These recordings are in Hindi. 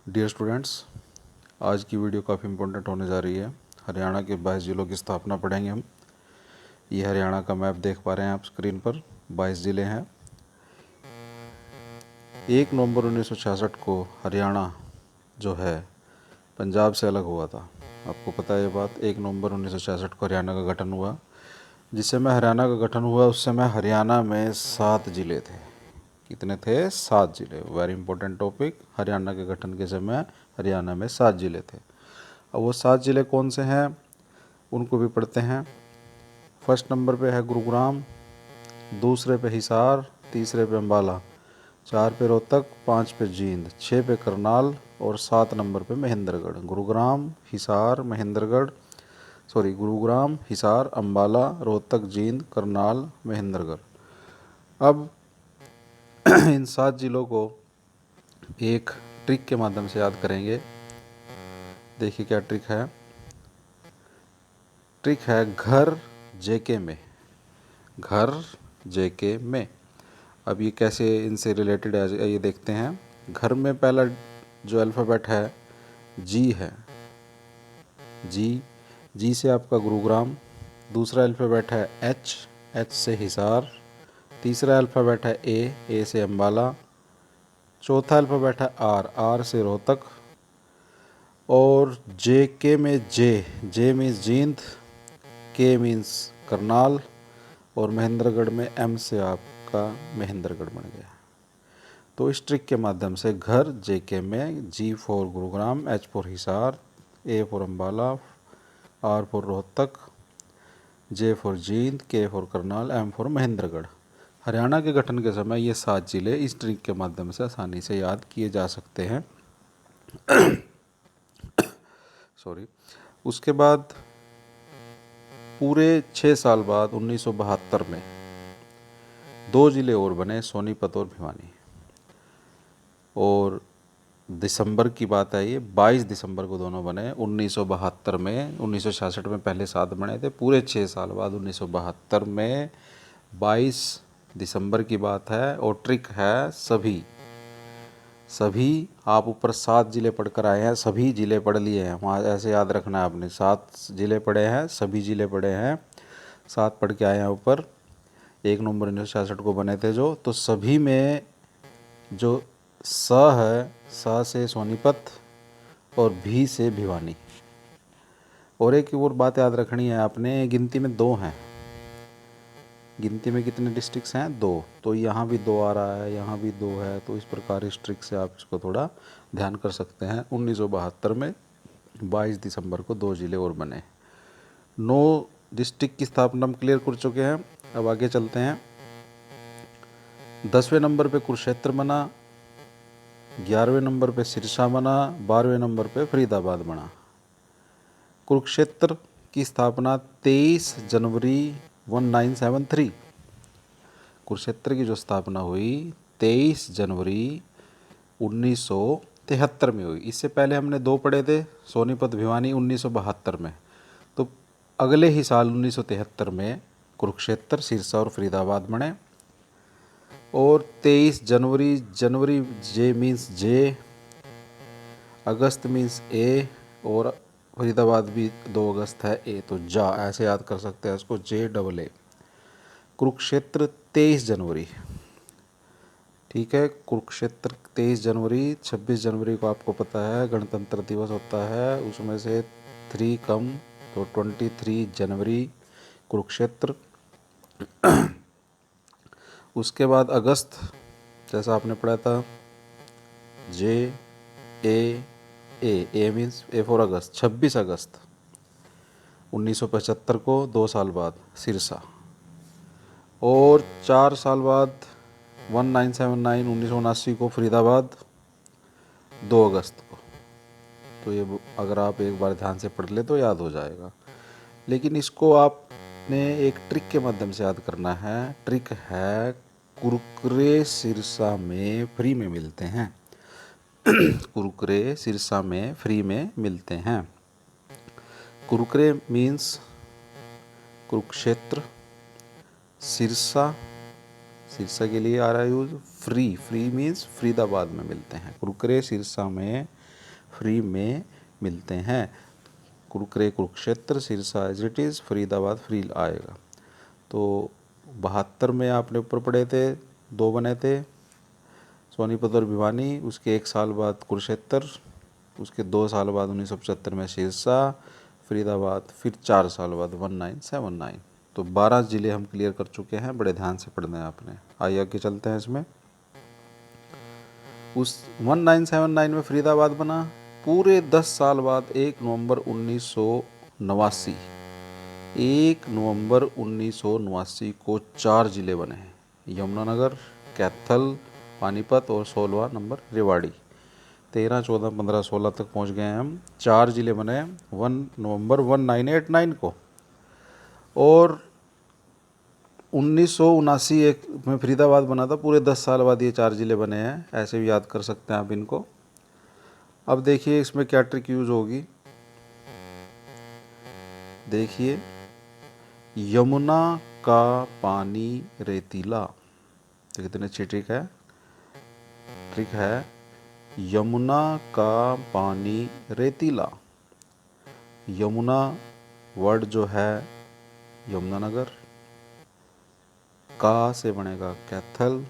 डियर स्टूडेंट्स, आज की वीडियो काफ़ी इम्पोर्टेंट होने जा रही है। हरियाणा के 22 जिलों की स्थापना पढ़ेंगे हम। ये हरियाणा का मैप देख पा रहे हैं आप स्क्रीन पर। 22 ज़िले हैं। 1 नवंबर 1966 को हरियाणा जो है पंजाब से अलग हुआ था। आपको पता है ये बात। 1 नवंबर 1966 को हरियाणा का गठन हुआ। जिस समय हरियाणा का गठन हुआ उस समय हरियाणा में 7 ज़िले थे। कितने थे? 7 ज़िले। Very important topic. हरियाणा के गठन के समय हरियाणा में 7 ज़िले थे। अब वो 7 ज़िले कौन से हैं उनको भी पढ़ते हैं। फर्स्ट नंबर पे है गुरुग्राम, दूसरे पे हिसार, तीसरे पे अम्बाला, 4 पे रोहतक, 5 पे जींद, 6 पे करनाल और 7 नंबर पे महेंद्रगढ़। गुरुग्राम, हिसार, अम्बाला, रोहतक, जींद, करनाल, महेंद्रगढ़। अब इन 7 ज़िलों को एक ट्रिक के माध्यम से याद करेंगे। देखिए क्या ट्रिक है। ट्रिक है घर जेके में। घर जेके में। अब ये कैसे इनसे रिलेटेड है ये देखते हैं। घर में पहला जो अल्फ़ाबेट है जी है। जी से आपका गुरुग्राम। दूसरा अल्फ़ाबेट है एच से हिसार। तीसरा अल्फ़ाबेट है ए से अम्बाला। चौथा अल्फ़ाबेट है आर से रोहतक। और जेके में जे मीन्स जींद, के मीन्स करनाल और महेंद्रगढ़ में एम से आपका महेंद्रगढ़ बन गया। तो इस ट्रिक के माध्यम से घर जेके में G for Gurugram, H for Hisar, A for Ambala, R for Rohtak, J for Jind, K for Karnal, M for Mahendragarh. Haryana के गठन के समय ये 7 ज़िले इस ट्रिक के माध्यम से आसानी से याद किए जा सकते हैं। उसके बाद पूरे 6 साल बाद 1972 में 2 ज़िले और बने, सोनीपत और भिवानी। और दिसंबर की बात है, ये 22 दिसंबर को दोनों बने 1972 में। 1966 में पहले 7 बने थे। पूरे 6 साल बाद 1972 में 22 दिसंबर की बात है। और ट्रिक है सभी आप ऊपर 7 ज़िले पढ़कर आए हैं, सभी ज़िले पढ़ लिए हैं वहाँ। ऐसे याद रखना है आपने। 7 ज़िले पढ़े हैं, सभी ज़िले पढ़े हैं, 7 पढ़ के आए हैं ऊपर। 1 नवंबर 1966 को बने थे जो। तो सभी में जो स है, स से सोनीपत और भी से भिवानी। और एक और बात याद रखनी है आपने, गिनती में 2 हैं। गिनती में कितने डिस्ट्रिक्ट्स हैं? 2। तो यहाँ भी 2 आ रहा है, यहाँ भी 2 है। तो इस प्रकार इस ट्रिक से आप इसको थोड़ा ध्यान कर सकते हैं। 1972 में 22 दिसंबर को 2 ज़िले और बने। 9 डिस्ट्रिक्ट की स्थापना हम क्लियर कर चुके हैं। अब आगे चलते हैं। 10वें नंबर पे कुरुक्षेत्र बना, 11वें नंबर पे सिरसा बना, 12वें नंबर पे फरीदाबाद बना। कुरुक्षेत्र की स्थापना 23 जनवरी 1973। कुरुक्षेत्र की जो स्थापना हुई 23 जनवरी 1973 में हुई। इससे पहले हमने 2 पढ़े थे, सोनीपत भिवानी 1972 में। तो अगले ही साल 1973 में कुरुक्षेत्र, सिरसा और फरीदाबाद बने। और 23 जनवरी, जनवरी जे मीन्स जे, अगस्त मीन्स ए, और फरीदाबाद भी 2 अगस्त है, ए तो जा, ऐसे याद कर सकते हैं इसको, JAA। कुरुक्षेत्र 23 जनवरी, ठीक है। कुरुक्षेत्र 23 जनवरी। 26 जनवरी को आपको पता है गणतंत्र दिवस होता है, उसमें से 3 कम, तो 23 जनवरी कुरुक्षेत्र। उसके बाद अगस्त, जैसा आपने पढ़ा था, ए मीन्स ए फॉर अगस्त, 26 अगस्त 1975 को, 2 साल बाद सिरसा। और 4 साल बाद 1979 को फरीदाबाद, 2 अगस्त को। तो ये अगर आप एक बार ध्यान से पढ़ ले तो याद हो जाएगा। लेकिन इसको आपने एक ट्रिक के माध्यम से याद करना है। ट्रिक है कुरकुरे सिरसा में फ्री में मिलते हैं। कुरकुरे सिरसा में फ्री में मिलते हैं। कुरकुरे मीन्स कुरुक्षेत्र, सिरसा के लिए आ रहा है यूज, फ्री मीन्स फरीदाबाद में मिलते हैं। कुरकुरे सिरसा में फ्री में मिलते हैं। कुरुक्रे Kurukshetra, Sirsa as it is, Faridabad free आएगा। तो 72 में आपने ऊपर पढ़े थे, 2 बने थे सोनीपत और भिवानी, उसके 1 साल बाद कुरुक्षेत्र, उसके 2 साल बाद 1975 में सिरसा, फरीदाबाद, फिर 4 साल बाद 1979। तो 12 ज़िले हम क्लियर कर चुके हैं, बड़े ध्यान से पढ़ना है आपने। आइए आगे चलते हैं इसमें। उस 1979 में फरीदाबाद बना, पूरे 10 साल बाद 1 नवंबर 1989, 1 नवंबर 1989 को 4 ज़िले बने हैं, यमुनानगर, कैथल, पानीपत और 16वां नंबर रेवाड़ी। 13, 14, 15, 16 तक पहुंच गए हैं हम। 4 ज़िले बने 1 नवंबर 1989 को। और 1979 में फरीदाबाद बना था, पूरे 10 साल बाद ये 4 ज़िले बने हैं, ऐसे भी याद कर सकते हैं आप इनको। अब देखिए इसमें क्या ट्रिक यूज़ होगी। देखिए, यमुना का पानी रेतीला, तो कितनी अच्छी ट्रिक है। ट्रिक है, यमुना का पानी रेतीला। यमुना वर्ड जो है यमुनानगर, का से बनेगा कैथल,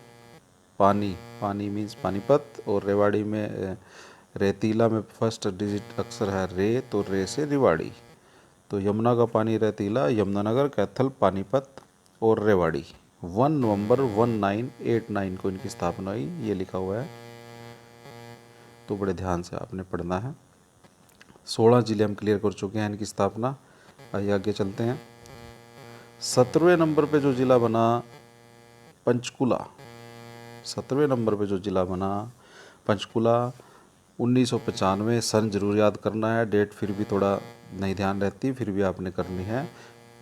पानी, पानी मीन्स पानीपत, और रेवाड़ी में रेतीला में फर्स्ट डिजिट अक्षर है रे, तो रे से रेवाड़ी। तो यमुना का पानी रेतीला, यमुनानगर, कैथल, पानीपत और रेवाड़ी। 1 नवंबर 1989 को इनकी स्थापना हुई, ये लिखा हुआ है, तो बड़े ध्यान से आपने पढ़ना है। 16 ज़िले हम क्लियर कर चुके हैं इनकी स्थापना। आइए आगे चलते हैं। 17वें नंबर पे जो ज़िला बना पंचकुला, 17वें नंबर पे जो ज़िला बना पंचकुला, 1995 सन जरूर याद करना है, डेट फिर भी थोड़ा नहीं ध्यान रहती, फिर भी आपने करनी है।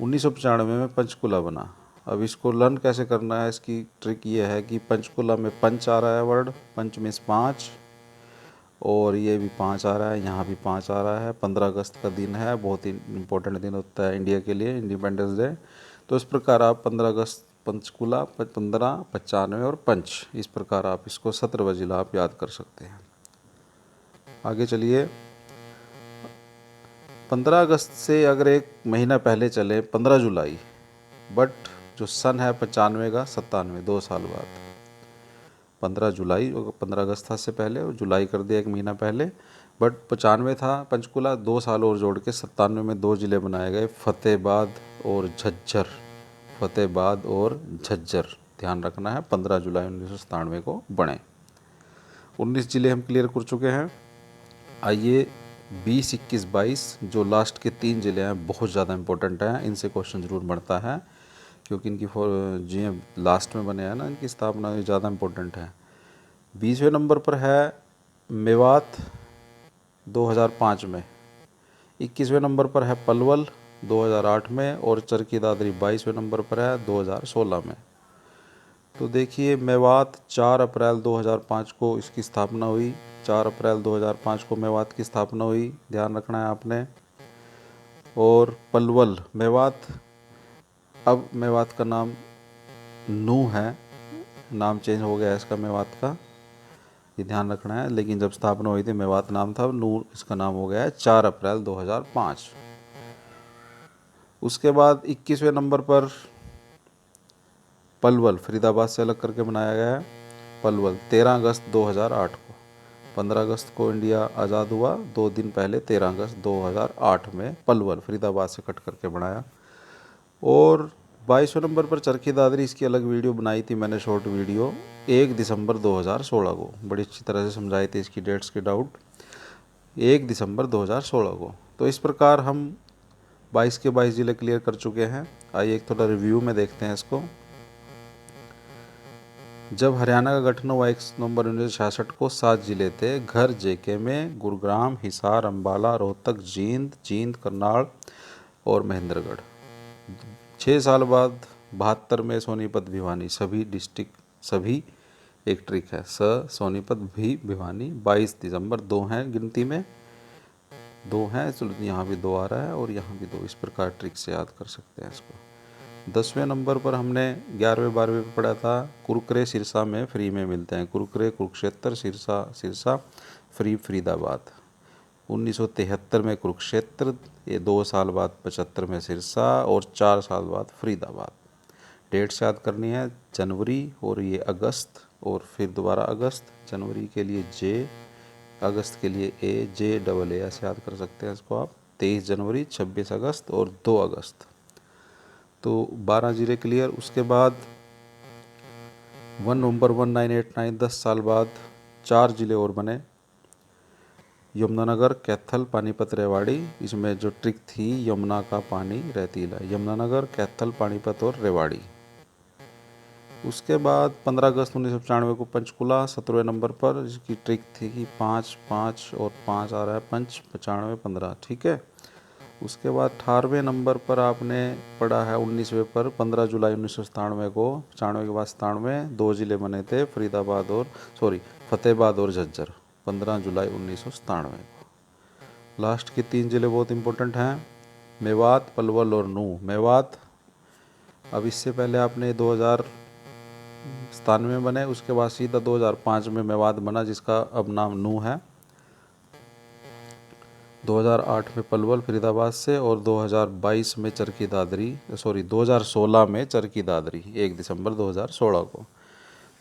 1995 में पंचकुला बना। अब इसको लर्न कैसे करना है, इसकी ट्रिक ये है कि पंचकुला में पंच आ रहा है वर्ड, पंच मीन्स 5, और ये भी 5 आ रहा है, यहाँ भी 5 आ रहा है। 15 अगस्त का दिन है, बहुत ही इम्पोर्टेंट दिन होता है इंडिया के लिए, इंडिपेंडेंस डे। तो इस प्रकार आप 15 अगस्त पंचकुला, 15, 95 और पंच, इस प्रकार आप इसको 17वां जिला आप याद कर सकते हैं। आगे चलिए। 15 अगस्त से अगर एक महीना पहले चले 15 जुलाई, बट जो सन है 95 का 97, 2 साल बाद 15 जुलाई, 15 अगस्त था से पहले, और जुलाई कर दिया एक महीना पहले, बट 95 था पंचकुला, 2 साल और जोड़ के 97 में 2 ज़िले बनाए गए, फतेहाबाद और झज्जर। फतेहाबाद और झज्जर ध्यान रखना है, 15 जुलाई 1997 को बने। 19 ज़िले हम क्लियर कर चुके हैं। आइए 20, 21, 22 जो लास्ट के 3 ज़िले हैं बहुत ज़्यादा इंपॉर्टेंट हैं, इनसे क्वेश्चन ज़रूर बढ़ता है, क्योंकि इनकी जी लास्ट में बने हैं ना, इनकी स्थापना ज़्यादा इंपॉर्टेंट है। 20वें नंबर पर है मेवात 2005 में, 21वें नंबर पर है पलवल 2008 में, और चरखी दादरी 22वें नंबर पर है 2016 में। तो देखिए, मेवात 4 अप्रैल 2005 को इसकी स्थापना हुई, 4 अप्रैल 2005 को मेवात की स्थापना हुई, ध्यान रखना है आपने। और पलवल मेवात, अब मेवात का नाम नू है, नाम चेंज हो गया है इसका मेवात का, ये ध्यान रखना है, लेकिन जब स्थापना हुई थी मेवात नाम था, नूर इसका नाम हो गया है 4 अप्रैल 2005। उसके बाद 21वें नंबर पर पलवल, फरीदाबाद से अलग करके बनाया गया है पलवल, 13 अगस्त 2008 को। 15 अगस्त को इंडिया आज़ाद हुआ, 2 दिन पहले 13 अगस्त 2008 में पलवल फरीदाबाद से कट करके बनाया। और 22वें नंबर पर चरखी दादरी, इसकी अलग वीडियो बनाई थी मैंने, शॉर्ट वीडियो, 1 दिसंबर 2016 को, बड़ी अच्छी तरह से समझाई थी इसकी डेट्स के डाउट, 1 दिसंबर 2016 को। तो इस प्रकार हम 22 के 22 ज़िले क्लियर कर चुके हैं। आइए एक थोड़ा रिव्यू में देखते हैं इसको। जब हरियाणा का गठन हुआ 1 नवंबर 1966 को 7 ज़िले थे, घर जेके में गुरुग्राम, हिसार, अम्बाला, रोहतक, जींद, करनाल और महेंद्रगढ़। 6 साल बाद 72 में सोनीपत, भिवानी, सभी डिस्ट्रिक्ट, सभी एक ट्रिक है, सोनीपत भी भिवानी। 22 दिसंबर 2 हैं गिनती में, 2 हैं, चलो यहाँ भी 2 आ रहा है और यहाँ भी 2, इस प्रकार ट्रिक से याद कर सकते हैं इसको। 10वें नंबर पर हमने 11वें 12वें पे पढ़ा था, कुरुक्रे सिरसा में फ्री में मिलते हैं, कुरुक्रे कुरुक्षेत्र, सिरसा फ्री फरीदाबाद। 1973 में कुरुक्षेत्र, ये 2 साल बाद 75 में सिरसा और 4 साल बाद फरीदाबाद। डेट्स याद करनी है, जनवरी और ये अगस्त और फिर दोबारा अगस्त। जनवरी के लिए जे, अगस्त के लिए ए, जे डबल ए ऐसे याद कर सकते हैं इसको आप। 23 जनवरी, 26 अगस्त और 2 अगस्त। तो 12 जिले क्लियर। उसके बाद 1 नवंबर 1989, 10 साल बाद 4 जिले और बने, यमुनानगर, कैथल, पानीपत, रेवाड़ी। इसमें जो ट्रिक थी, यमुना का पानी रेतीला, यमुनानगर, कैथल, पानीपत और रेवाड़ी। उसके बाद 15 अगस्त 1995 को पंचकुला 17वें नंबर पर, इसकी ट्रिक थी कि 5 5 और 5 आ रहा है, पंच 95 15, ठीक है। उसके बाद 18वें नंबर पर आपने पढ़ा है 19वें पर 15 जुलाई 1997 को, 95 के बाद 97 2 जिले बने थे, फरीदाबाद और फतेहाबाद और झज्जर, 15 जुलाई 1997 को। लास्ट के 3 जिले बहुत इंपॉर्टेंट हैं, मेवात, पलवल और नूंह। मेवात अब इससे पहले आपने 2097 में बने, उसके बाद सीधा 2005 में मेवात बना जिसका अब नाम नूंह है। 2008 में पलवल फरीदाबाद से और 2022 में चरखी दादरी 2016 में चरखी दादरी 1 दिसंबर 2016 को।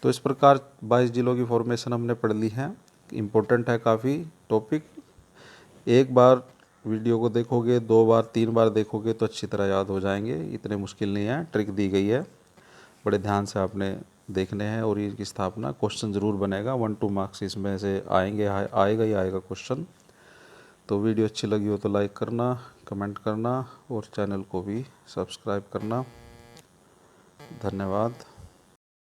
तो इस प्रकार 22 जिलों की फॉर्मेशन हमने पढ़ ली है। इम्पोर्टेंट है काफ़ी टॉपिक। एक बार वीडियो को देखोगे, 2 बार 3 बार देखोगे तो अच्छी तरह याद हो जाएंगे, इतने मुश्किल नहीं है। ट्रिक दी गई है, बड़े ध्यान से आपने देखने हैं और इनकी स्थापना। क्वेश्चन ज़रूर बनेगा, 1-2 मार्क्स इसमें से आएंगे, आएगा ही आएगा क्वेश्चन। तो वीडियो अच्छी लगी हो तो लाइक करना, कमेंट करना और चैनल को भी सब्सक्राइब करना। धन्यवाद।